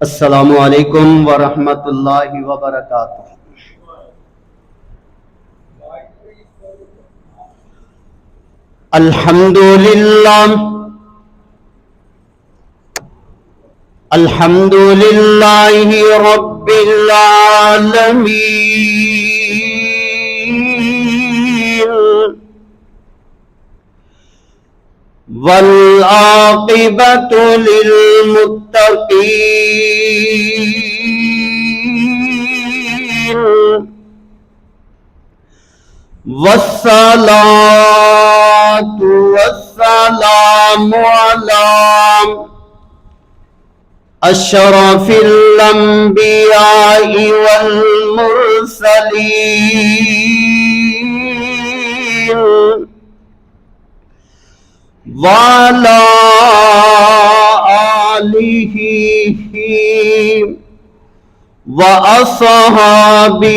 السلام علیکم ورحمۃ اللہ وبرکاتہ۔ الحمد للہ الحمد للہ رب العالمین والعاقبۃ للمتقین والصلاة والسلام علی اشرف الانبیاء والمرسلین وعلى آلہ وأصحابہ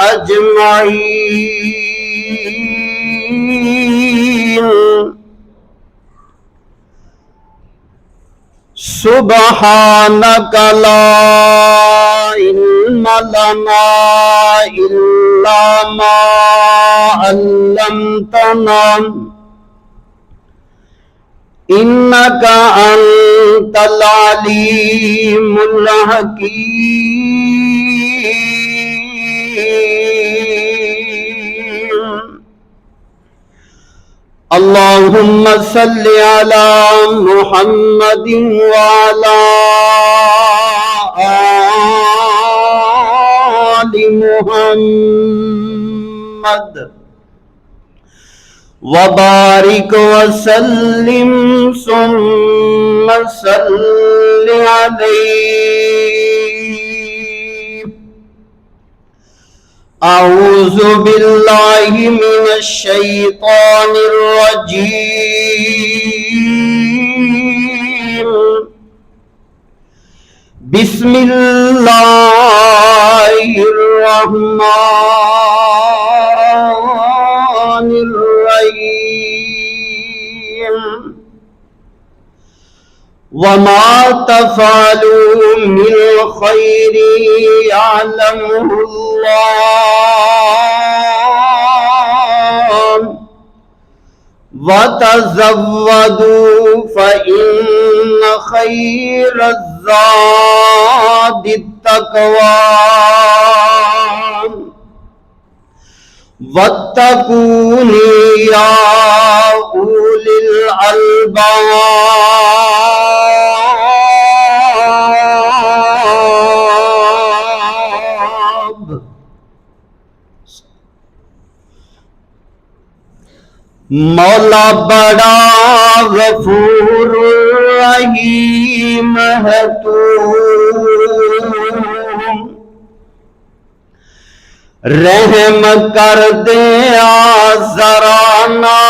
اجمعین۔ سبحانک لا علم لنا الا ما علمتنا انک انت العلیم الحکیم۔ اللہم صل علی محمد وعلی آل محمد وبارک وسلم ثم صل علیہ۔ اعوذ باللہ من الشیطان الرجیم۔ بسم اللہ الرحمن الرحیم۔ وما تفعلوا من خیر یعلمہ اللہ وتزودوا فإن خیر الزاد التقوی واتقون یا اولی الالباب۔ مولا بڑا غفور رحیم ہے تو، رحم کر دے ذرا نا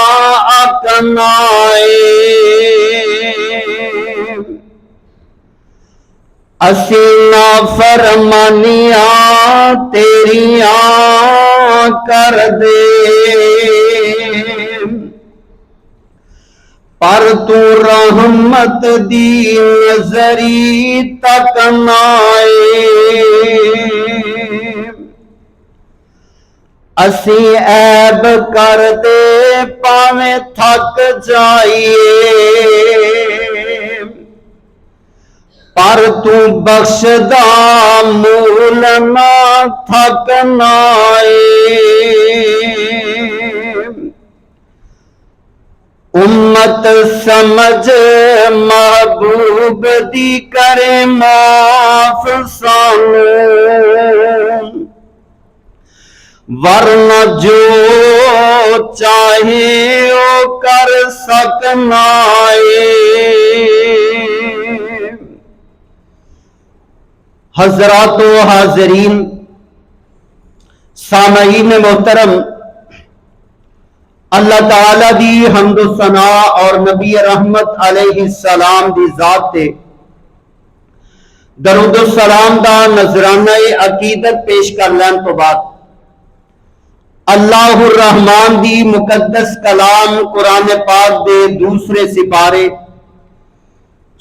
اکنائے، اسی نافرمانیاں تیریاں کر دے، پر تو رحمت دی نظری تک نائے، اسی عیب کر دے پاویں تھک جائیے، پر تو بخشدہ مول نہ تھکنا امت سمجھ محبوب دی کرے معاف سانو، ورنہ جو چاہے وہ کر سکنا حضرات و حاضرین سامعین محترم، اللہ تعالیٰ دی حمد و ثناء اور نبی رحمت علیہ السلام دی ذات تے درود و سلام دا نذرانہ عقیدت پیش کر لین تو بعد اللہ الرحمن دی مقدس کلام قرآن پاک دے دوسرے سپارے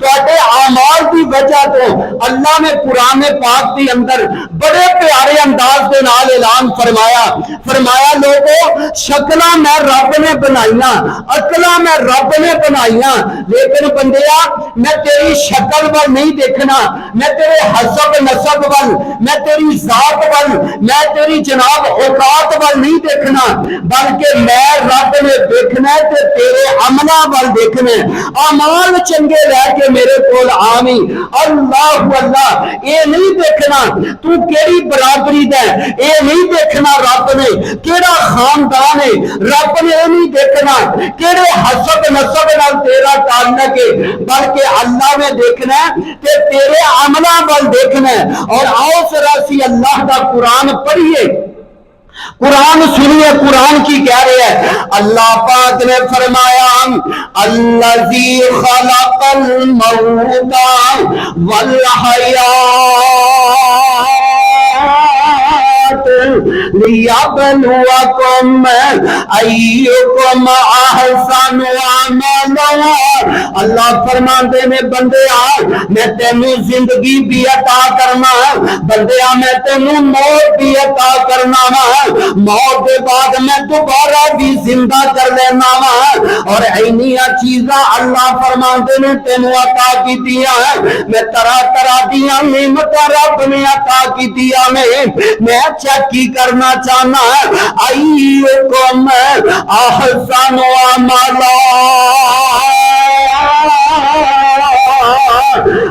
تواڈے اعمال دی وجہ تو اللہ نے قرآن پاک دی اندر بڑے پیارے انداز دے نال اعلان فرمایا لوگو شکلاں میں رب نے بنائیاں عقلاں میں رب نے بنائیاں لیکن بندیا میں تیری شکل ول نہیں دیکھنا میں تیرے حسب نسب ول میں تیری ذات ول میں تیری جناب اوقات ول نہیں دیکھنا بلکہ میں رب نے دیکھنا ہے تے تیرے عملاں ول دیکھنا ہے اعمال چنگے لے کے میرے کول آویں اللہ اللہ اے نہیں دیکھنا تو کیڑی برادری دا ہے اے نہیں دیکھنا رب نے کیڑا خاندان ہے رب نے اے نہیں دیکھنا کیڑے حسب نسب نال تیرا تعلق ہے بلکہ اللہ نے دیکھنا ہے تے تیرے عملاں ول دیکھنا ہے اور آؤ ذرا سی اللہ دا قرآن پڑھیے قرآن سنیے قرآن کی کہہ رہے ہیں اللہ پاک نے فرمایا الذی خلق الموت والحیات لیبلوکم ایکم احسن عملا اللہ فرماندے نے بندیا میں تینوں زندگی بھی عطا کرنا بندیا میں تینوں موت بھی عطا کرنا موت کے بعد میں دوبارہ بھی زندہ کر لینا اور اینیاں چیزاں اللہ فرماندے نے تینوں عطا کی دیا میں طرح طرح دیا نعمتاں رب نے عطا کی دیا میں چیک کی کرنا چاہنا ایکم احسن عملا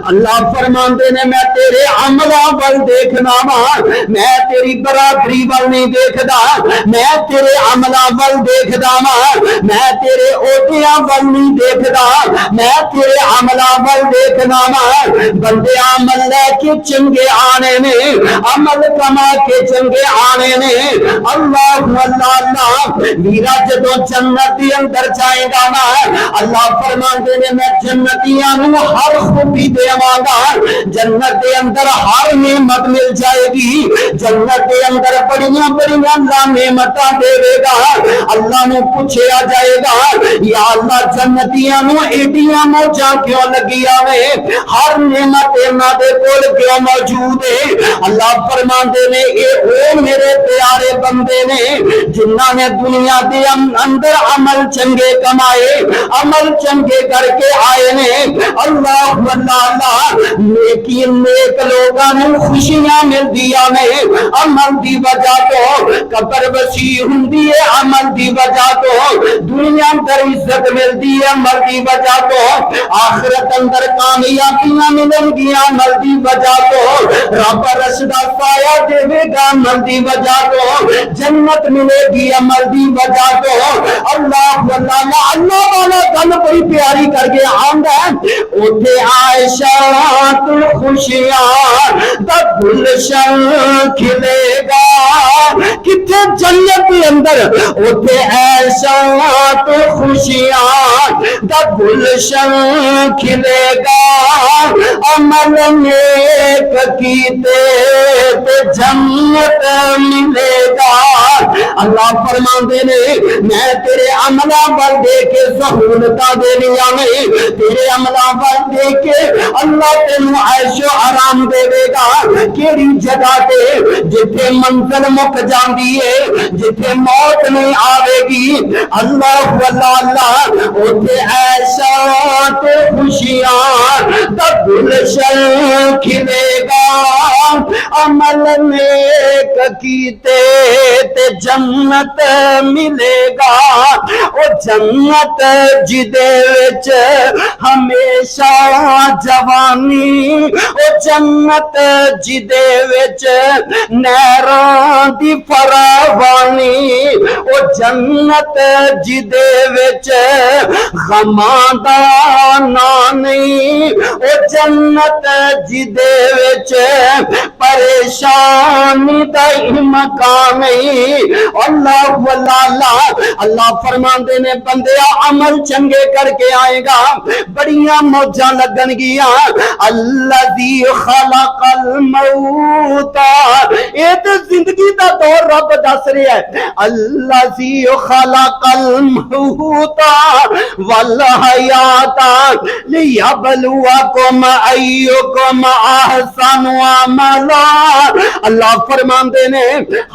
اللہ فرماندے نے میں تیرے عملاں ول دیکھنا میں تیری برادری ول نہیں دیکھدا میں تیرے عملاں ول دیکھدا میں تیرے عہدیاں ول نہیں دیکھدا میں تیرے عملاں ول دیکھنا بندے عمل لے کے چنگے آنے نے عمل کما کے چنگے آنے نے اللہ اللہ میرا جدوں جنت دے اندر جائے گا اللہ فرماندے نے میں جنتیاں نوں ہر خوبی دیواں گا جنت دے اندر ہر نعمت مل جائے گی جنت دے اندر بڑیاں بڑیاں نعمتاں دے گا اللہ نوں پوچھیا جائے گا یا اللہ جنتیاں نوں ایڈیاں موجاں کیوں لگیاں وے ہر نعمت انہاں دے کول کیوں موجود ہے اللہ فرماندے نے اے او میرے پیارے بندے نے جنہاں نے دنیا دے اندر عمل چنگے کمائے عمل چنگے کر کے آئے نے اللہ اللہ نیکی نیک لوگاں نوں خوشیاں ملدیاں نے عمل دی وجہ تو قبر وسیع ہوندی ہے عمل دی وجہ تو دنیا اندر عزت ملدی ہے عمل دی وجہ تو آخرت اندر کامیابیاں ملن گیاں عمل دی وجہ تو رب عرش دا سایہ دے گا عمل دی وجہ تو جنت ملے گی عمل دی وجہ تو اللہ اللہ والا گل بڑی پیاری کر کے آندا ہے اوتھے عائشہ تو خوشیاں دا گلشن کھلے گا کتھے جنت کے اندر اوتھے عائشہ تو خوشیاں دا گلشن کھلے گا عمل نیک کیتے تے جنت ملے گا اللہ فرماندے نے میں تیرے عملاں ول دیکھ کے سہولتاں دینیاں نے تیرے عملاں ول دیکھ کے اللہ تینوں عیش و آرام دے گا کیڑی جگہ تے جتھے منزل مک جاندی ہے جتھے موت نہیں آوے گی اللہ اللہ اوتھے عیش تے خوشیاں دا گلشن کھلے گا عمل نیک کیتے تے جنت ملے گا او جنت جدے وچ ہمیشہ جوانی او جنت جدے وچ نہراں دی فراوانی او جنت جدے وچ غماں دا نا نہیں او جنت جدے وچ پریشانی دا مقام اللہ اللہ فرماندے نے بندیا عمل چنگے کر کے آئے گا بڑیاں موجاں لگن گیاں الذی خلق الموت اے تے زندگی دا دور رب دس رہا ہے الذی خلق الموت والحیات لیبلوکم ایکم احسن عملا اللہ فرماندے نے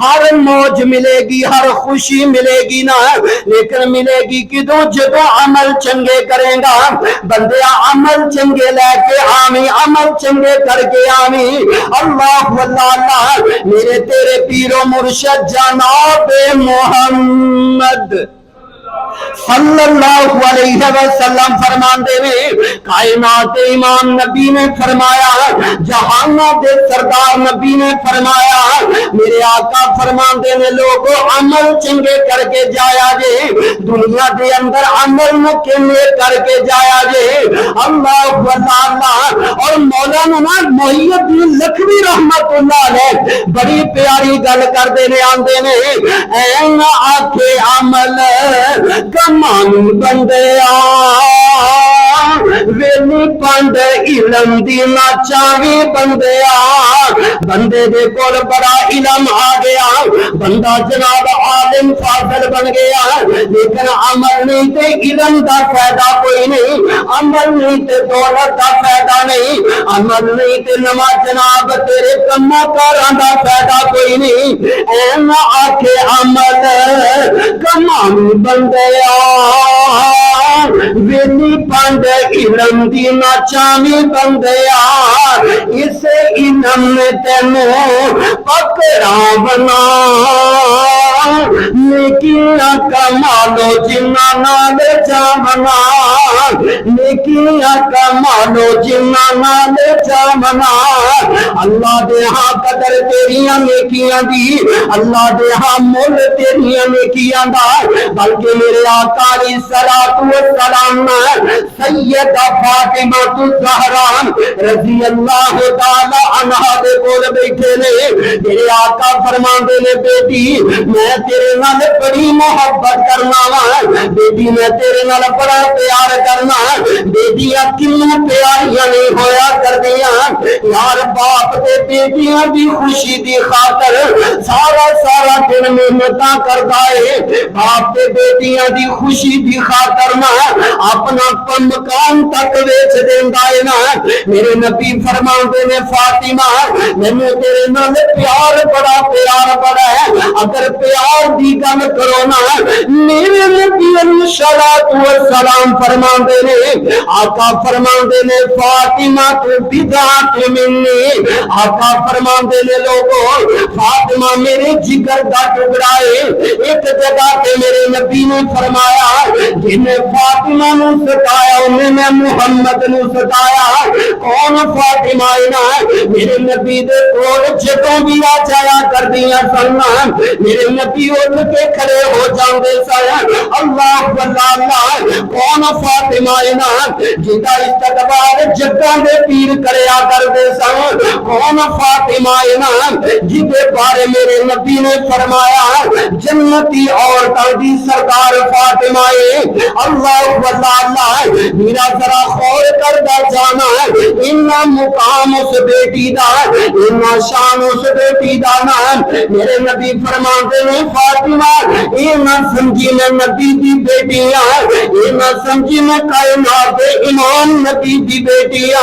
ہر موج ملے گی ہر خوشی ملے گی نا لیکن ملے گی کدوں جدوں عمل چنگے کریں گا بندیا عمل چنگے لے کے آمی عمل چنگے کر کے آمی اللہ میرے تیرے پیر و مرشد جناب محمد صلی اللہ علیہ وسلم فرماندے نے کائنات امام نبی نے فرمایا جہانوں دے سردار نبی نے فرمایا میرے آقا فرماندے نے لوگوں عمل چنگے کر کے جایا جے دنیا دے اندر عمل مکمل کر کے جایا جے اللہ اور مولانا محی الدین لکھوی رحمت اللہ علیہ بڑی پیاری گل کردے نے آندے نے این آکھے عمل کمانی بندیا ویلی پنڈ علم دی ناچاوی بندیا بندے دے کول بڑا علم آ گیا بندہ جناب عالم فاضل بن گیا لیکن عمل نہیں تے علم دا فائدہ کوئی نہیں عمل نہیں تے دولت دا فائدہ نہیں عمل نہیں تے نما جناب تیرے کما کاراں دا فائدہ کوئی نہیں این آکھے عمل کمانی بندیا ویلی پنڈ علم دی ناچامی بندیا اس علم نے تینوں پکڑا بنا نیکیاں کمالو جنہ نال جامنا نیکیاں کمالو جنہ نال جامنا اللہ دے ہاں قدر تیریاں نیکیاں دی اللہ دے ہاں مول تیریاں نیکیاں دا بلکہ میرے آقا علیہ الصلوۃ والسلام سیدہ فاطمہ الزہرا رضی اللہ تعالی عنہا دے کول بیٹھے نے میرے آقا فرماندے نے بیٹی میں تیرے نال بڑی محبت کرنا وا بیٹی میں تیرے نال بڑا پیار کرنا بیٹیاں کیوں پیاریاں نہیں ہویا کردیاں یار باپ تے بیٹیاں دی خوشی دی خاطر سارا دن محنتاں کردا ہے باپ تے بیٹیاں دی خوشی دی خاطر نہ اپنا مکان تک ویچ دیندا ہے نا میرے نبی فرماندے نے فاطمہ مینوں تیرے نال پیار بڑا ہے اگر پیار دی گل کرو نا میرے نبی علیہ الصلوۃ والسلام فرماندے نے آقا فرماندے نے فاطمہ تو بضاعت منی آقا فرماندے نے لوگوں فاطمہ میرے جگر دا ٹکڑا ہے ایک جگہ تے میرے نبی نے فرمایا جن فاطمہ نو ستایا انہیں میں محمد نو ستایا کون فاطمہ نا میرے نبی دے کول جدوں بھی آ جایا کردیاں سن میرے نبی اٹھ کے کھڑے ہو جاندے سن اللہ کون فاطمہ نا جدا استقبال جگاں دے پیر کریا کردے سن کون فاطمہ نا جدے بارے میرے نبی نے فرمایا جنتی عورتاں دی سردار فاطمہ اللہ میرا ذرا خور کردہ جانا انہا مقام اس بیٹی دا انہا شان اس بیٹی دا نام میرے نبی فرماندے نے فاطمہ انہا سمجھی میں نبی دی بیٹیاں انہا سمجھی میں کائنات امام نبی دی بیٹیاں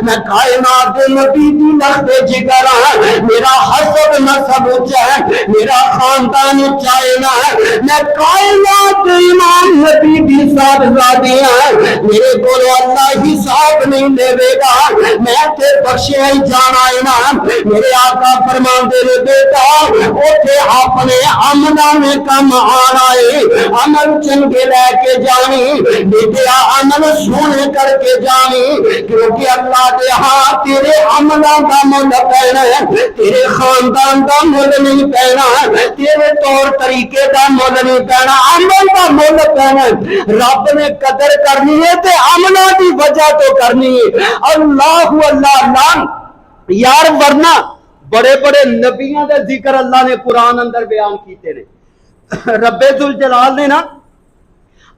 میں کائنات نبی دی لخت جگر میرا حسب نسب اچھا میرا خاندان اچھائے نا میں کائنات امام نبی دی صاحبزادیاں میرے بولو اللہ حساب نہیں دے گا میں تے بخشے ہی جانا امام میرے آقا فرماندے نے بیٹا اوتھے اپنے عملہ میں کم آنا ہے عمل چنگے لے کے جانی بیٹیا عمل سونے کر کے جانی کیونکہ اللہ دے ہاں تیرے عملہ دا مل پینا ہے تیرے خاندان دا مل نہیں پینا تیرے طور طریقے دا مل نہیں پینا عمل دا مل پینا رب نے قدر کرنی ہے تے عملہ دی وجہ تو کرنی ہے اللہ اللہ یار، ورنہ بڑے بڑے نبیوں کا ذکر اللہ نے قرآن اندر بیان کیتے نے۔ رب ذوالجلال نے نا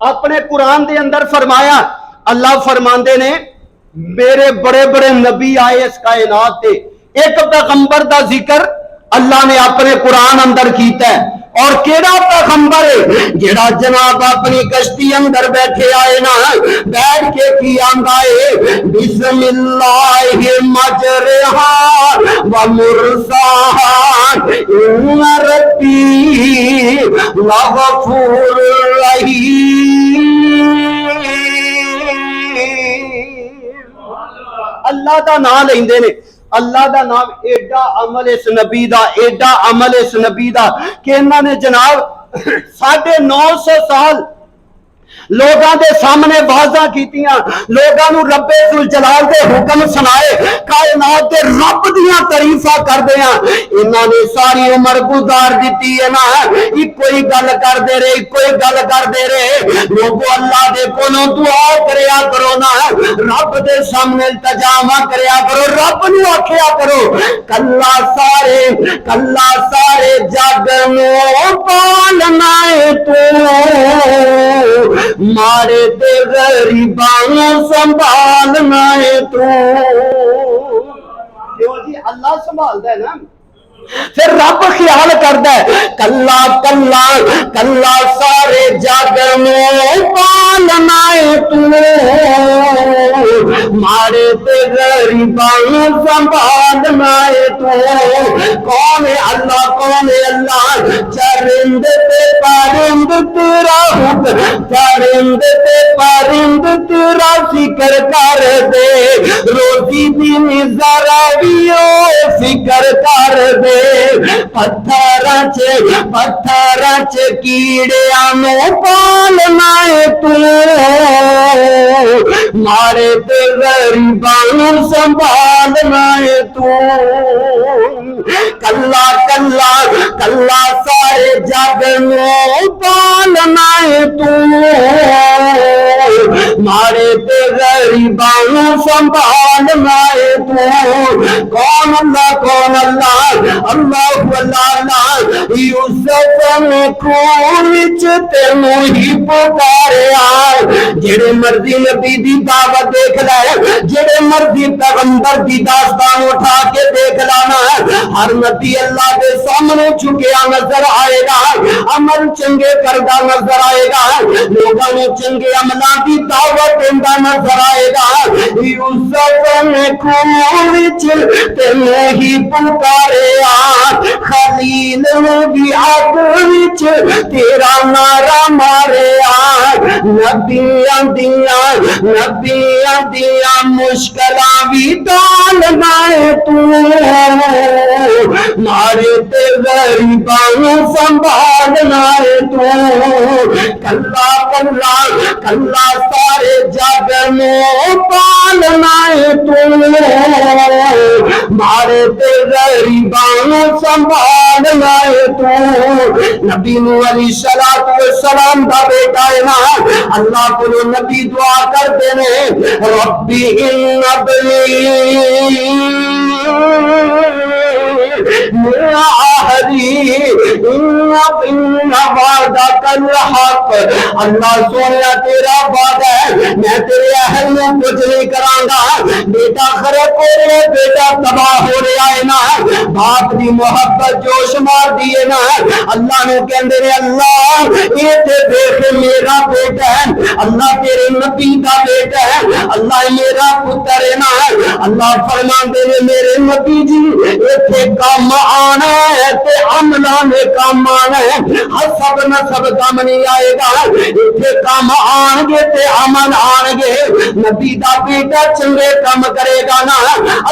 اپنے قرآن دے اندر فرمایا، اللہ فرماندے نے میرے بڑے بڑے نبی آئے اس کائنات تے، ایک پیغمبر دا ذکر اللہ نے اپنے قرآن اندر کیتا ہے، اور کیڑا پیغمبر ہے جڑا جناب اپنی کشتی اندر بیٹھے آئے نا، بیٹھ کے کی آندا ہے بسم اللہ مجرہا و مرساہا ان ربی لغفور رحیم۔ اللہ دا نام لیندے نے، اللہ دا نام، ایڈا عمل اس نبی دا، ایڈا عمل اس نبی دا کہ انہوں نے جناب 950 سال لوگاں دے سامنے واضح کیتیاں، لوگاں نو رب ذوالجلال دے حکم سنائے، کائنات دے رب دیاں تعریفاں کردیاں، انہاں نے ساری عمر گزار دیتی ہے نا، کوئی گل کر دے رہے، کوئی گل کر دے رہے۔ لوگو اللہ دے کولوں دعا کریا کرو نا، رب دے سامنے التجا کریا کرو، رب نو آکھیا کرو کلا سارے جگ نو پالنا ہے تو، مارے تے غریباں سنبھالنا ہے تو۔ دیو جی اللہ سنبھالدا ہے نا، پھر رب خیال کردا ہے کلا کلا کلا سارے جگ نو پالنا ہے تو، مارے تے غریباں سنبھالنا ہے تو۔ کون ہے اللہ، کون ہے اللہ؟ چرند تے پرند تیرا حکم، چرند تے پرند تیرا ذکر کر دے، روزی دی ذرا بھی فکر کر دے، پتھراں چ کیڑیاں نو پالنا ہے تو، مارے تے غریباں نو سنبھالنا ہے تو۔ کلا کلا کلا سارے جگ نو پالنا ہے تو، مارے تے غریباں نو سنبھالنا ہے تو۔ کون اللہ، کون اللہ؟ اللہ اللہ یوسف نے خون وچ تینوں ہی پکاریا، جڑے مرضی نبی دی دعوت دیکھ لے، جڑے مرضی پیغمبر دی داستان اٹھا کے دیکھ لانا، ہر نبی اللہ دے سامنے جھکیا نظر آئے گا، عمل چنگے کردا نظر آئے گا، لوگاں نوں چنگے عملاں دی دعوت دیندا نظر آئے گا۔ یوسف نے خون وچ تینوں ہی پکاریا، خلیل نے بھی آگ وچ تیرا نعرہ ماریا، نبیاں دیاں مشکلاں بھی ٹالنا ہے تو، مارے تے غریباں نوں سنبھالنا ہے تو۔ کلا کلا کلا سارے جگ نوں پالنا ہے تو، مارے تے غریباں نوں سنبھالنا ہے تو۔ نبی نو علیہ السلام دا بیٹا ہے نا، اللہ کو نبی دعا کرتے نے ربی ان ابنی میرا آہری ان وعدک الحق، اللہ سونا تیرا وعدہ ہے، میں تیرے اہل میں کچھ نہیں کراں گا، بیٹا خراب ہو رہا ہے، بیٹا تباہ ہو رہا ہے نا، باپ دی محبت جوش مار دیے نا، اللہ نے کہندے نے اللہ یہ تے دیکھ میرا بیٹا ہے، اللہ تیرے نبی کا بیٹا ہے، اللہ میرا پتر ہے نا، اللہ فرماندے نے میرے نبی جی ایتھے کام آنا ہے تے عملہ نے کام آنا ہے، حسب نسب کام نہیں آئے گا، ایتھے کام آن گے تے عمل آن گے، نبی دا بیٹا چنگے کام کرے گا نا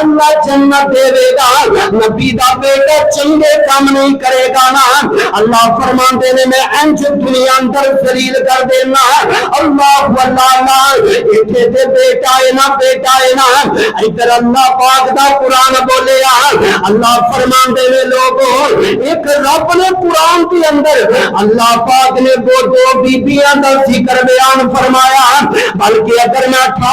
اللہ جنت دے گا، نبی دا بیٹا چنگے کام نہیں کرے گا نا اللہ فرماندے نے میں انج دنیا اندر ذلیل کر دینا، اللہ اللہ ایتھے تے بیٹا ہے نا ادھر اللہ پاک دا قرآن بولیا، اللہ فرماندے نے لوگوں ایک رب نے قرآن کے اندر اللہ پاک نے وہ دو بیبیاں دا ذکر بیان فرمایا، بلکہ اگر میں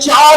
4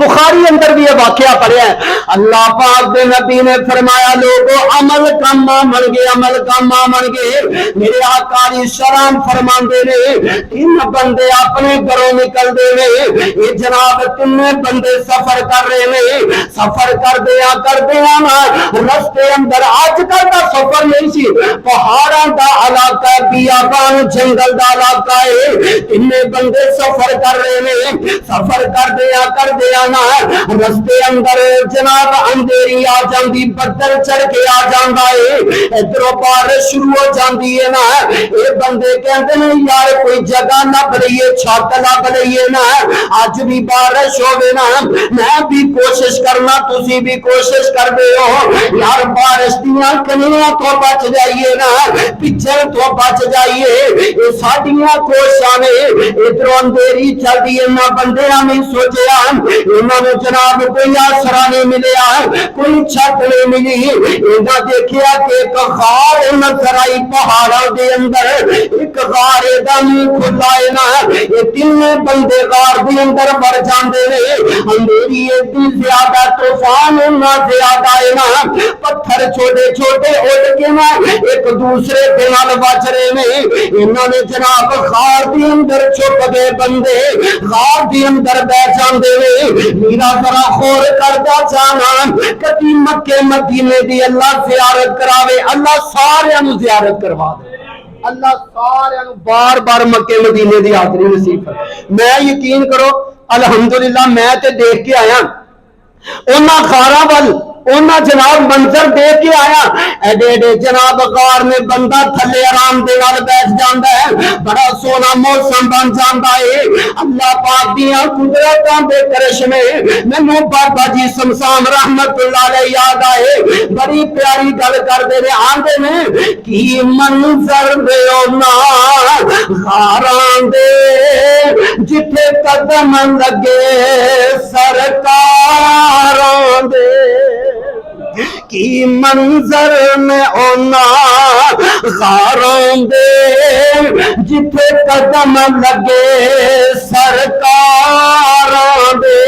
بخاری اندر بھی یہ واقعہ پڑھیا ہے. اللہ پاک دے نبی نے فرمایا لوگو عمل کما بن گئے, عمل کما بن گئے. میرے آقا علیہ السلام فرماندے نے تین بندے اپنے گھروں نکل دے نے, یہ جناب تین بندے سفر کر رہے نے. سفر کر دیا نا رستے اندر اج کل دا سفر نہیں سی, پہاڑاں دا علاقہ, بیابان جنگل دا علاقہ ہے. تین بندے سفر کر رہے نے. سفر کر دیا نا رستے اندر جناب اندھیری آ جاندی, بدل چڑھ کے آ جاندا ہے, ادھروں بارش شروع ہو جاندی ہے نا. اے بندے کہندے نے یار کوئی جگہ لب لئیے, چھت لب لئیے نا, اج بھی بارش ہوے نا, میں بھی کوشش کرنا, تسی بھی کوشش کر دے ہو یار بارش دیاں کنیاں تو بچ جائیے نا, پچھل تو بچ جائیے. اے ساڈیاں کوششاں نے. ادھروں اندھیری چلدی ہے نا, بندیاں نے سوچیا انہوں نے جناب کوئی آسرا نہیں ملیا, کوئی چھت نہیں ملی. انہاں دیکھیا کہ ایک غار نظر آئی پہاڑاں دے اندر, ایک غار دا منہ کھلا ہے نا. یہ تین بندے غار دے اندر بڑ جاندے نے. اندھیری اتنی زیادہ, طوفان اتنا زیادہ ہے نا, پتھر چھوٹے چھوٹے اڑ کے نا ایک دوسرے دے نال بج رہے نے. انہوں نے جناب غار دے اندر چھپ گئے بندے, غار دے اندر بیٹھ جاندے نے. میرا ذرا خور کردا جانا کدی مکے مدینے دی اللہ زیارت کراوے, اللہ سارے نو زیارت کروا دے, اللہ سارے نو بار بار مکے مدینے دی حاضری نصیب کرے. میں یقین کرو الحمدللہ میں تے دیکھ کے آیا انہاں غاراں ول, انہاں جناب منظر دیکھ کے آیا. ایڈے ایڈے جناب غار میں بندہ تھلے آرام دے نال بیٹھ جاندا ہے, بڑا سونا موسم بن جاندا ہے. اللہ پاک دیاں قدرتاں دے کرشمے. مینوں بابا جی سمسام رحمت اللہ علیہ یاد آئے, بڑی پیاری گل کردے نے, آندے نے کی منظر دے اونا غاراں دے جتھے قدم لگے سرکاراں دے, کی منظر میں اونا غاراں دے جتھے قدم لگے سرکاراں دے.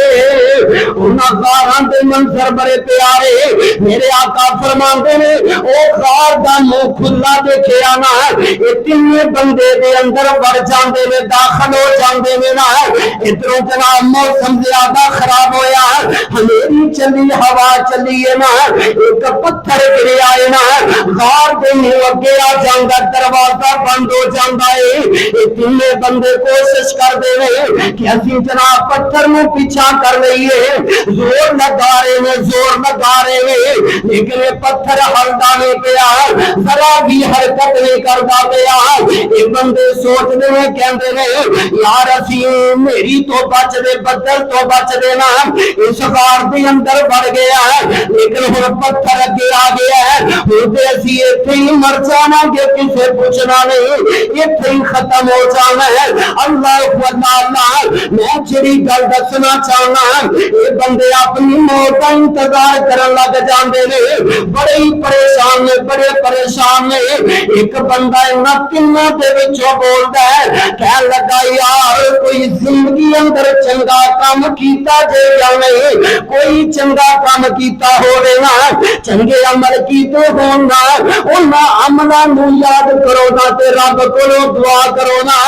اونا غاراں دے منظر بڑے پیارے. میرے آقا فرماندے نے او غار دا منہ کھلا دیکھیا نا, اے تین بندے دے اندر وڑ جاندے نے, داخل ہو جاندے نے نا. ادھروں جناب موسم زیادہ خراب ہویا, ہنیری چلی, ہوا چلی ہے نا, ایک پتھر گریا ہے نا, غار دے منہ اگے آ جاندا, دروازہ بند ہو جاندا ہے. اے تین بندے کوشش کردے نے کہ اسی جناب پتھر نو پیچھا کر لئیے, زور لگا رہے نے, زور لگا رہے نے, لیکن یہ پتھر ہلدا نہیں پیا, ذرا بھی حرکت نہیں کردا پیا. اے بندے سوچ دے نے, کہندے نے یار اسی میری تو بچ دے, بدل تو بچ دے نا, اس غار دے اندر بڑھ گیا, لیکن ہن پتھر اگے آ گیا ہے, ہن تے اسی ایتھے ہی مر جانا گے, کسے پوچھنا نہیں, ایتھے ہی ختم ہو جانا ہے. اللہ اللہ, میں جڑی گل دسنا چاہنا, یہ بندے اپنی موت کا انتظار کرن لگ جاندے نے, بڑے ہی پریشان نے, بڑے پریشان نے. ایک بندہ انہاں تیناں دے وچوں بولدا ہے, کہن لگا یار کوئی زندگی اندر چنگا کام کیتا جے یا نہیں, کوئی چنگا کام کیتا ہوے نا, چنگے عمل کیتے ہون نا, انہاں عملاں نو یاد کرو نا تے رب کولوں دعا کرو نا,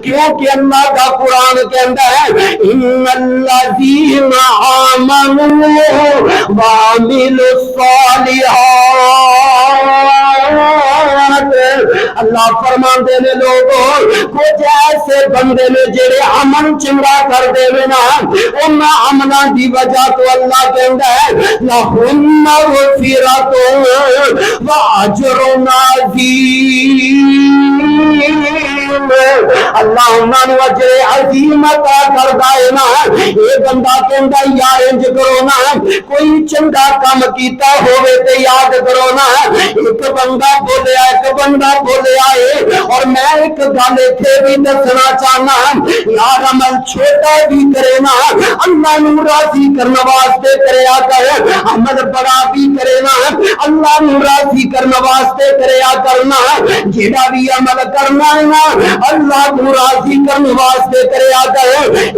کیونکہ اللہ کا قرآن کہندا ہے ان الذین آمنوا وعملوا الصالحات. اللہ فرماندے نے لوگوں کچھ ایسے بندے نے جڑے عمل چنگا کردے نے نا, انہاں عملاں دی وجہ تو اللہ کہندا ہے لہم مغفرۃ واجر عظیم. اللہ انہاں نو اجر عظیم عطا کردا ہے نا. اے بندہ کہندا یار انج کرو نا, کوئی چنگا کام کیتا ہوے تے یاد کرو نا. ایک بندہ بولیا, ایک بندہ بولیا ہے. اور میں ایک گل اتنے بھی دسنا چاہنا, یار عمل چھوٹا بھی کرے نا اللہ نو راضی کرنے واسطے کریا کر, عمل بڑا بھی کرے نا اللہ نو راضی کرنے واسطے کریا کرنا. جیڑا بھی عمل کرنا ہے نا اللہ کو راضی کرنے واسطے کریا کر.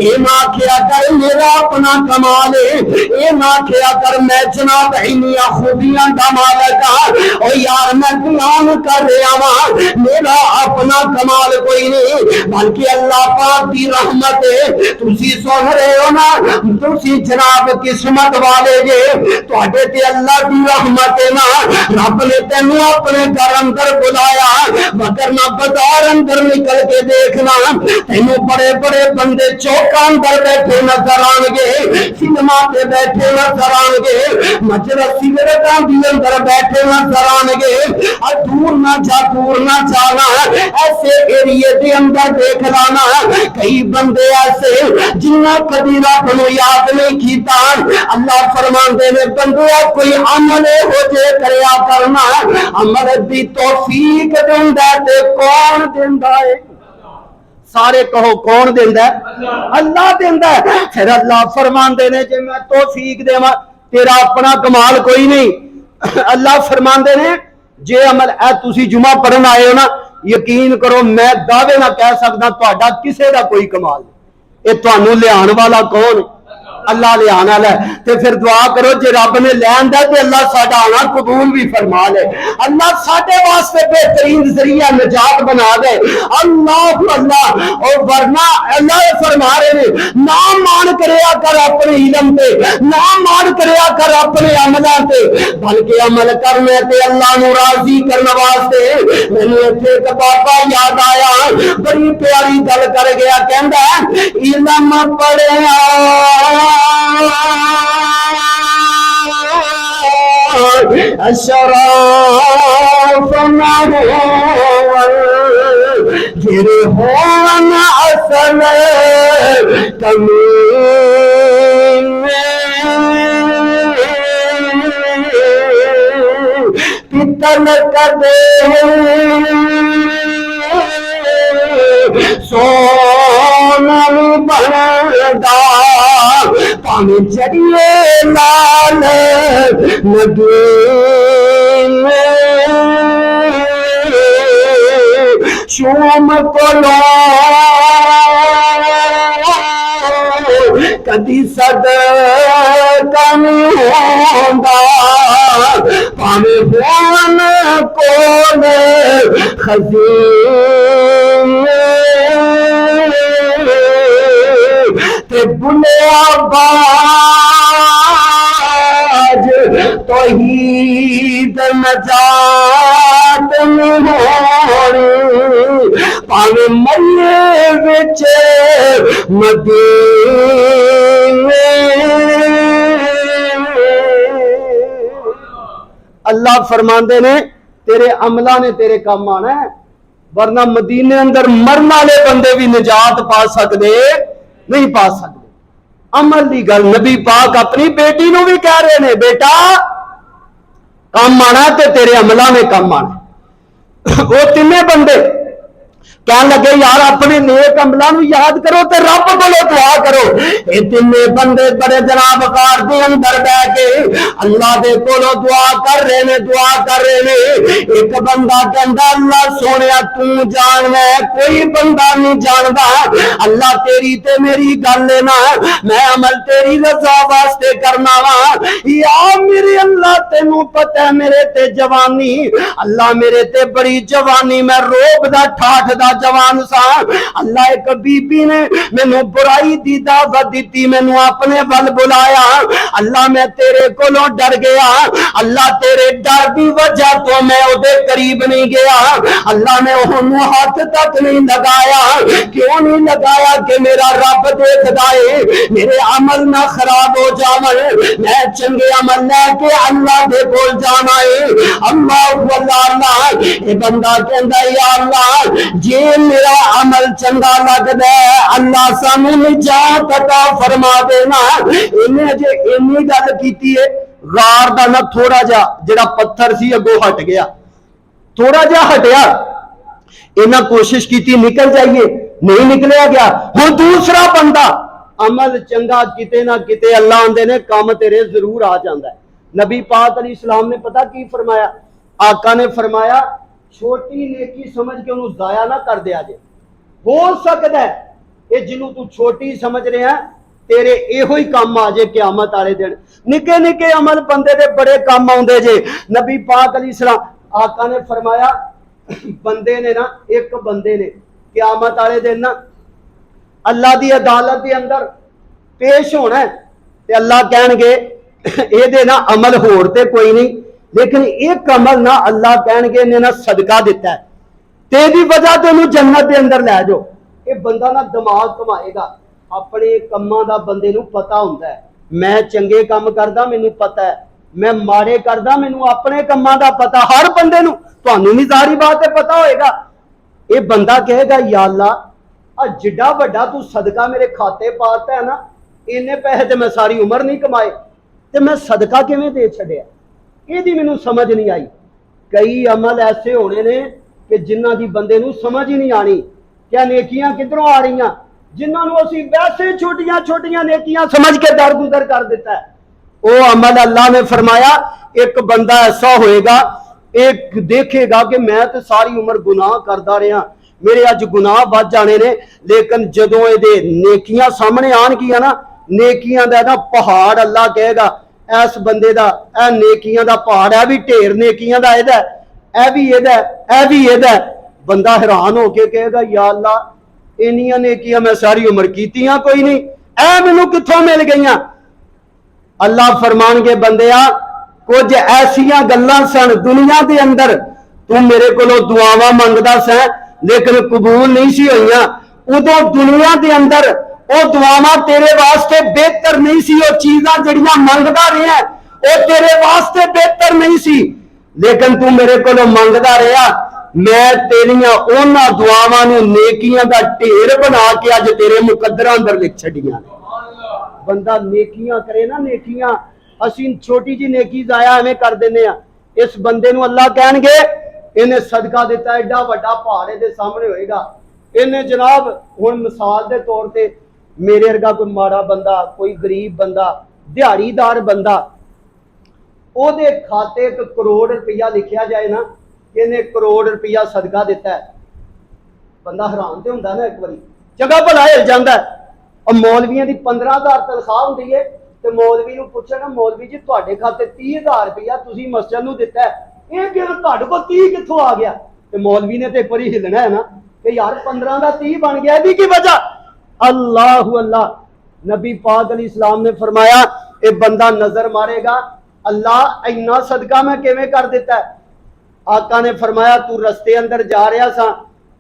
اے نہ کیا کر میرا اپنا کمال ہے, اے نہ کیا کر میں جناب انیا خوبیاں دا مالک ہاں, او یار میں بیان کر رہا ہاں میرا اپنا کمال کوئی نہیں بلکہ اللہ پاک دی رحمت ہے. تسی سن رہے ہو نا, تسی جناب قسمت والے جے, تواڈے تے اللہ دی رحمت ہے نا. رب نے تینوں اپنے گھر اندر بلایا, مگر نہ بازار اندر نکل کے دیکھنا تینوں بڑے بڑے بندے چوکاں اندر بیٹھے نظر آن گے, سینما پہ بیٹھے نظر آن گے, مجلس سگریٹاں دی اندر بیٹھے نظر آن گے. دور نہ جا دور نہ جانا, ایسے ایریے دے اندر دیکھ لانا کئی بندے ایسے جنہاں کبھی رب نو یاد نہیں کیتا. اللہ فرماندے نے بندیا کوئی عمل ہو جے کریا کرنا, عمل دی توفیق دیندا تے کون دیندا ہے؟ سارے کہو کون دیندا ہے؟ اللہ دیندا ہے. پھر اللہ فرماندے نے جے میں توفیق دیواں تیرا اپنا کمال کوئی نہیں. اللہ فرماندے نے جے عمل اے تسی جمعہ پڑھن آئے ہو نا, یقین کرو میں دعوے نہ کہہ سکدا تہاڈا کسے دا کوئی کمال نہیں. اے تانوں لیان والا کون ہے؟ اللہ لے آنا لے. تے پھر دعا کرو جے رب نے لین دا تے اللہ ساڈا آنا قبول بھی فرما لے, اللہ ساڈے واسطے بہترین ذریعہ نجات بنا دے. اللہ اللہ. اور ورنہ اللہ فرما رہے ہیں نہ مان کریا کر اپنے علم تے, نہ مان کریا کر اپنے عملاں تے, بلکہ عمل کرنے تے اللہ نو راضی کرنے واسطے. مینوں ایتھے ایک بابا یاد آیا, بڑی پیاری گل کر گیا, کہندا ہے علم پڑھیا اشراف نہ ہو گرے ہون اصل کمی پتن کدے سونم بندا پاویں جڑیے لال نگین شوم کولو کدی صدقہ نہیں ہوندا پاویں ہون کول خزین تے بلیا باج توحید نجات نہیں ہونی پاویں مریے وچ مدینے. اللہ فرماندے نے تیرے عملہ نے تیرے کام آنا ہے, ورنہ مدینے اندر مرن والے بندے بھی نجات پا سکتے نہیں پا سکتے. عمل دی گل نبی پاک اپنی بیٹی نو بھی کہہ رہے نے, بیٹا کام آنا تے تیرے عملہ نے کام آنا. وہ تینے بندے کہنے لگے یار اپنے نیک عملاں نو یاد کرو تے رب کولو دعا کرو. اے تینے بندے بڑے جناب غار دے اندر بیٹھ کے اللہ دے کولو دعا کر رہے نے, دعا کر رہے نے. ایک بندہ کہندا اللہ سونیا تو جاننا ہے, کوئی بندہ نہیں جاندا. اللہ تیری تے میری گل ہے نا, میں عمل تیری رضا واسطے کرنا وا. یا میرے اللہ تینوں پتہ ہے میرے تے جوانی, اللہ میرے تے بڑی جوانی, میں روب دا ٹھاٹھ دا جوان سا. اللہ ایک بی بی نے مینوں برائی دی دعوت دیتی, مینوں اپنے ول بلایا. اللہ میں تیرے کولوں ڈر گیا, اللہ تیرے ڈر دی وجہ تو میں اودے قریب نہیں گیا. اللہ نے اونوں ہاتھ تک نہیں لگایا. کیوں نہیں لگایا کہ میرا رب دیکھدا ہے میرے عمل نہ خراب ہو جاون, میں چنگے عمل لے کے اللہ دے کول جانا ہے. اللہ اللہ. اے بندہ کہندا یا اللہ جے میرا عمل چنگا لگدا ہے اللہ سانو نجات عطا فرما دینا. انہیں جے اینی گل کیتی ہے غار دا نہ تھوڑا جا جڑا پتھر سی اگوں ہٹ گیا, تھوڑا جہا ہٹیا انہاں کوشش کی نکل جائیے, نہیں نکلیا گیا. ہن دوسرا بندہ عمل چنگا کتے نہ کتے اللہ آندے نے کام تیرے ضرور آ جاندا ہے. نبی پاک علیہ السلام نے پتہ کی فرمایا؟ آقا نے فرمایا چھوٹی نیکی سمجھ کے انہوں ضائع نہ کر دیا جے. ہو سکتا ہے یہ جنہوں تو چھوٹی سمجھ رہے ہیں تیرے ایہو ہی کام آ جے قیامت والے دن. نکے نکے عمل بندے دے بڑے کام آوندے جے. نبی پاک علیہ السلام آقا نے فرمایا بندے نے نا, ایک بندے نے قیامت والے دن نا اللہ دی عدالت دے اندر پیش ہونا ہے تے اللہ کہن گے اے دے نا عمل ہور تے کوئی نہیں, لیکن ایک عمل نا اللہ کہن گے نے نا صدقہ دیتا ہے تیری وجہ تے انہوں جنت دے اندر لے جاؤ. یہ بندہ نا دماغ کمائے گا, اپنے کماں دا بندے نو پتہ ہوندا ہے, میں چنگے کام کردا مینوں پتہ ہے, میں ماڑے کردا مینوں اپنے کماں دا پتہ. ہر بندے نو تانوں بھی ظاہری بات ہے پتہ ہوئے گا. یہ بندہ کہے گا یا اللہ جڈا بڑا تو صدقہ میرے کھاتے پاتا ہے نا, اینے پیسے تے میں ساری عمر نہیں کمائے تے میں صدقہ کیویں دے چھڈیا؟ یہ دی مینوں سمجھ نہیں آئی. کئی عمل ایسے ہونے نے کہ جنہ دی بندے نو سمجھ ہی نہیں آنی کیا نیکیاں کدھروں آ رہی ہیں, جنہاں نو اسی ویسے چھوٹیاں چھوٹیاں نیکیاں سمجھ کے درگزر کر دیتا ہے. وہ عمل اللہ نے فرمایا ایک بندہ ایسا ہوئے گا, ایک دیکھے گا کہ میں تو ساری عمر گناہ کردا رہا, میرے اج گناہ بچ جانے نے, لیکن جدوں اے دے نیکیاں سامنے آن گیا نا, نیکیاں دا نا پہاڑ اللہ کہے گا ایس بندے دا اے نیکیاں دا پہاڑ ہے بھی ڈھیر نیکیاں دا ایدا اے بھی ایدا اے بھی ایدا. بندہ حیران ہو کے کہے گا یا اللہ انیاں نیکیاں میں ساری عمر کیتیاں کوئی نہیں, اے مینوں کتھوں مل گئیاں؟ اللہ فرمان گے بندیا کچھ ایسیاں گلاں سن دنیا دے اندر تو میرے کولوں دعاواں منگدا سیں لیکن قبول نہیں سی ہوئیاں. ادو دنیا دے اندر او دعاواں تیرے واسطے بہتر نہیں سی, او چیزاں جڑیاں منگدا رہیا او تیرے واسطے بہتر نہیں سی, لیکن تو میرے کولوں منگدا رہیا, میں تیریاں اونا دعاواں نو نیکیاں دا ڈھیر بنا کے اج تیرے مقدراں اندر لکھ چھڈیاں. بندہ نیکیاں کرے نا, نیکیاں اسی چھوٹی جی نیکی ضائع ایویں کر دینے ہاں. اس بندے نو اللہ کہن گے انہیں صدقہ دیتا ہے, ایڈا بڑا پہاڑے دے سامنے ہوئے گا. انہیں جناب ہن مثال دے طور تے میرے ارگا کوئی ماڑا بندہ, کوئی غریب بندہ, دیہڑی دار بندہ, او دے کھاتے 1 کروڑ روپیہ لکھیا جائے نا کہ انہیں 1 کروڑ روپیہ صدقہ دیتا ہے, بندہ حیران تے ہوندا نا, ایک باری جگہ بھلا ہل جاندا ہے. اور مولویاں دی 15,000 تنخواہ ہوندی ہے تے مولوی نو پوچھے نا مولوی جی تواڈے کھاتے 30,000 روپیہ تسی مسجد نو دیتا ہے, یہ کہ تواڈے کول 30 کتھوں آ گیا؟ تے مولوی نے تے ایک باری ہلنا ہے نا کہ یار 15 دا 30 بن گیا, دی کی وجہ؟ اللہ اللہ. نبی پاک علیہ السلام نے فرمایا اے بندہ نظر مارے گا اللہ اینا صدقہ میں کیویں کر دیتا ہے. آقا نے فرمایا تو رستے اندر جا رہا سا,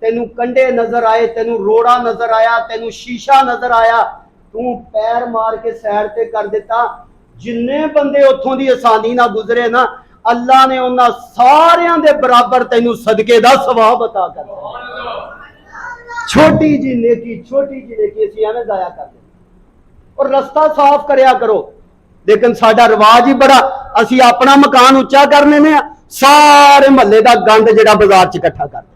تینوں کنڈے نظر آئے, تینوں روڑا نظر آیا, تینوں شیشہ نظر آیا, تو پیر مار کے سیر تے کر دیتا. جننے بندے اتھوں دی آسانی نہ گزرے نا اللہ نے انہاں ساریاں دے برابر تینوں صدقے دا ثواب عطا کر دیا. چھوٹی جی نیکی اسی ایویں ضائع کر دیں اور رستہ صاف کریا کرو. لیکن ساڈا رواج ہی بڑا, اسی اپنا مکان اچا کرنے نے سارے محلے دا گند جڑا بازار چ اکٹھا کر دیں.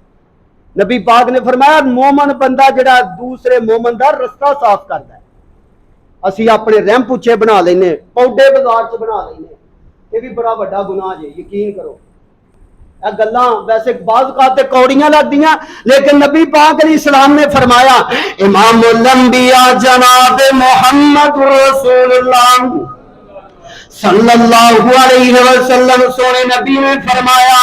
نبی پاک نے فرمایا مومن بندہ جڑا دوسرے مومن دا رستہ صاف کردا ہے, اسی اپنے ریمپ اچے بنا لینے, پوڈے بازار چ بنا لینے, یہ بھی بڑا بڑا گناہ جے, یقین کرو. اے گلاں ویسے بعض اوقات کوڑیاں لگدیاں, لیکن نبی پاک علیہ السلام نے فرمایا امام الانبیاء جناب محمد رسول اللہ صلی اللہ علیہ وسلم سونے نبی نے فرمایا,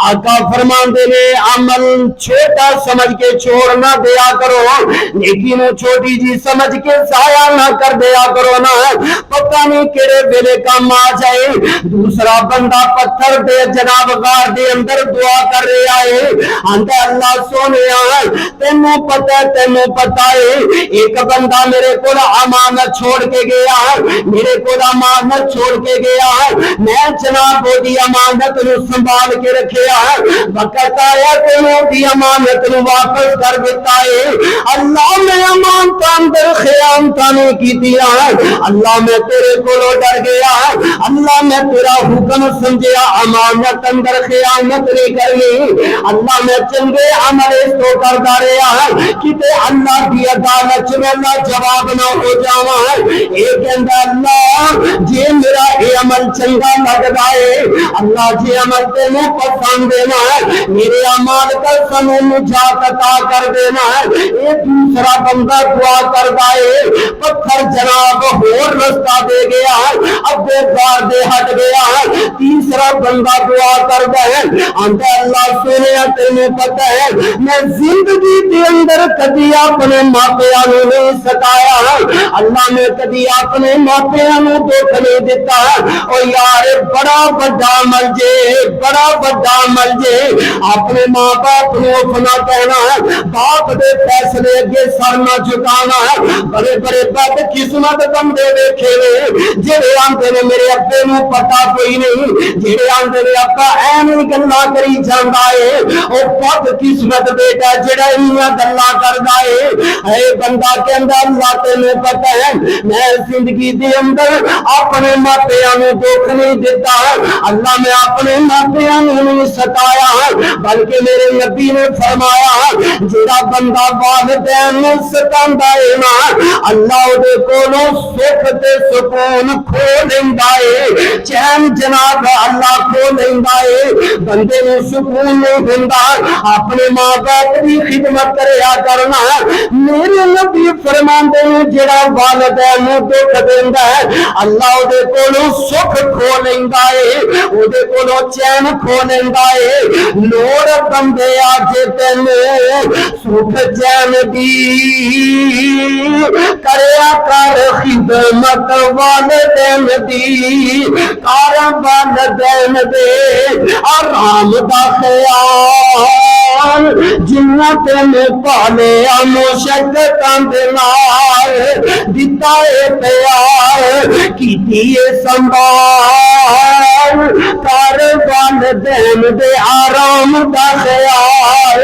آقا فرماندے نے عمل چھوٹا سمجھ کے چھوڑ نہ دیا کرو, نیکی نو چھوٹی جی سمجھ کے ضائع نہ کر دیا کرو نا, پتہ نہیں کیڑے ویلے کام آ جائے. دوسرا بندہ پتھر دے جناب غار دے اندر دعا کر رہا ہے, آندا اللہ سونیا تینوں پتہ ہے ایک بندہ میرے کول امانت چھوڑ کے گیا, میرے کول امانت چھوڑ کے گیا, میں جناب وہ دی امانت نو سنبھال کے رکھیا, وقت آیا کہ وہ دی امانت نو واپس کر دیتا ہے. اللہ میں امانت اندر خیال لانتاں نے کیتیاں اللہ میں تیرے کولوں ڈر گیا اللہ میں تیرا حکم سمجھیا امانت اندر خیانت نہیں کرنی اللہ میں چنگے عمل اس تو کردا رہیا کتے اللہ دی عدالت میں اللہ جواب نہ ہو جاواں اے کہندا اللہ جے میرا اے عمل چنگا لگدا ہے اللہ جے عمل تینوں پسند ہے نا میرے اعمال کا سنو نجات عطا کر دینا اے دوسرا بندہ دعا کردا ہے پتھر جناب اور رستہ دے گیا اب بار دے ہٹ گیا تیسرا بندہ دعا کردا ہے آندا اللہ سونیا تینوں پتہ ہے میں زندگی دے اندر کبھی اپنے ماپیاں نوں نہیں ستایا اللہ نے کبھی اپنے ماپیاں نوں دکھ نہیں دتا او یار بڑا بڑا عمل جے بڑا بڑا عمل جے اپنے ماں باپ نوں اپنا کہنا باپ دے فیصلے اگے سر نہ جھکانا بڑے بڑے بد قسمت بندے ویکھے جڑے آندے نے میرے ابے نوں پتہ کوئی نہیں جڑے آندے نے ابا ایویں گلاں کری جاندا ہے او بد قسمت بیٹا جڑا انہاں گلاں کردا ہے اے بندہ کہندا اللہ تینوں پتہ ہے میں زندگی دے اندر اپنے ماپیاں نوں دکھ نہیں دتا اللہ میں اپنے ماپیاں نوں نہیں ستایا بلکہ میرے نبی نے فرمایا جڑا بندہ والدین نوں ستاندا ہے نا اللہ دے کولوں سکھ تے سکون کھو لیندا ہے چین جناب اللہ کھو لیندا ہے بندے نوں سکون نہیں ہوندا اپنے ماں باپ دی خدمت کریا کرنا میرے نبی فرماندے نے جڑا والدین نوں دکھ دیندا ہے اللہ دے کولوں سکھ کھو لیندا ہے او دے کولوں چین کھو لیندا ہے لوڑ بندے اج تینوں سکھ چین دی کریا کر خدمت والدین دی کار والدین دے آرام دا خیال جنت میں پالے مشقتاں دے نال دتا اے پیار کیتی اے سنبھال کار والدین دے آرام دا خیال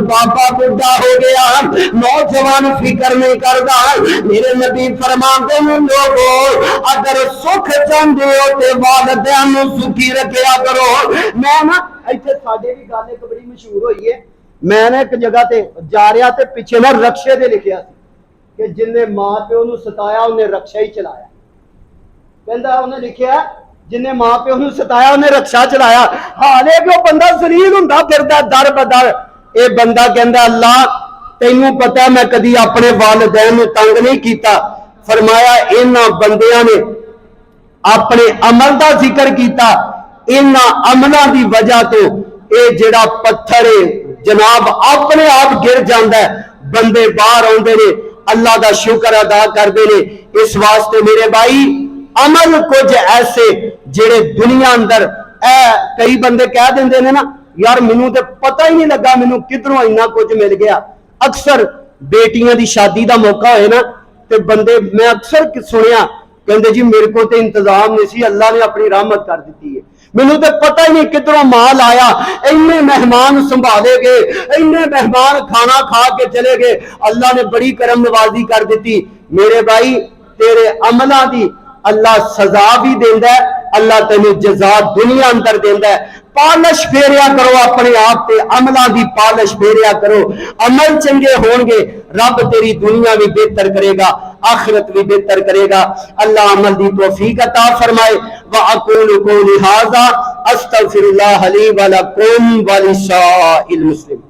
بابا بڈھا ہو گیا نوجوان فکر نہیں کردا میرے نبی فرماندے نے لوگو اگر سکھ چاہندے ہو تے والدین نوں سکھی رکھیا کرو میں نا ایتھے ساڈے بھی گل ایک بڑی مشہور ہوئی ہے میں نے ایک جگہ تے جا رہا تے پیچھے نا رکشے تے لکھیا سی کہ جن نے ماں پیو نوں ستایا انہیں رکشا ہی چلایا کہندا انہیں لکھیا جن نے ماں پیو نوں ستایا انہیں رکشا چلایا حالے کہ وہ بندہ ذلیل ہوندا پھردا در بدر اے بندہ کہندا اللہ تینوں پتہ ہے میں کدی اپنے والدین نوں تنگ نہیں کیتا فرمایا انہاں بندیاں نے اپنے عمل دا ذکر کیتا انہاں عملاں دی وجہ تو اے جڑا پتھر ہے جناب اپنے آپ گر جاندا ہے بندے باہر آندے نے اللہ دا شکر ادا کردے نے اس واسطے میرے بھائی عمل کچھ ایسے جڑے دنیا اندر کئی بندے کہہ دیندے نے نا یار مینوں تے پتہ ہی نہیں لگا مینوں کدھروں اتنا کچھ مل گیا اکثر بیٹیاں دی شادی دا موقع ہوئے نا تے بندے میں اکثر سنیا کہندے جی میرے کو تے انتظام نہیں سی اللہ نے اپنی رحمت کر دیتی ہے مینوں تے پتہ ہی نہیں کدھروں مال آیا اینے مہمان سنبھالے گئے اینے مہمان کھانا کھا کے چلے گئے اللہ نے بڑی کرم نوازی کر دیتی میرے بھائی تیرے عملاں دی اللہ سزا بھی دیندا ہے اللہ تینوں جزا دنیا اندر دیندا ہے پالش پھیریا کرو اپنے آپ تے عملاں دی پالش پھیریا کرو عمل چنگے ہون گے رب تیری دنیا بھی بہتر کرے گا آخرت بھی بہتر کرے گا اللہ عمل دی توفیق عطا فرمائے واقول قولی ھذا استغفر اللہ لی ولکم ولسائر المسلمین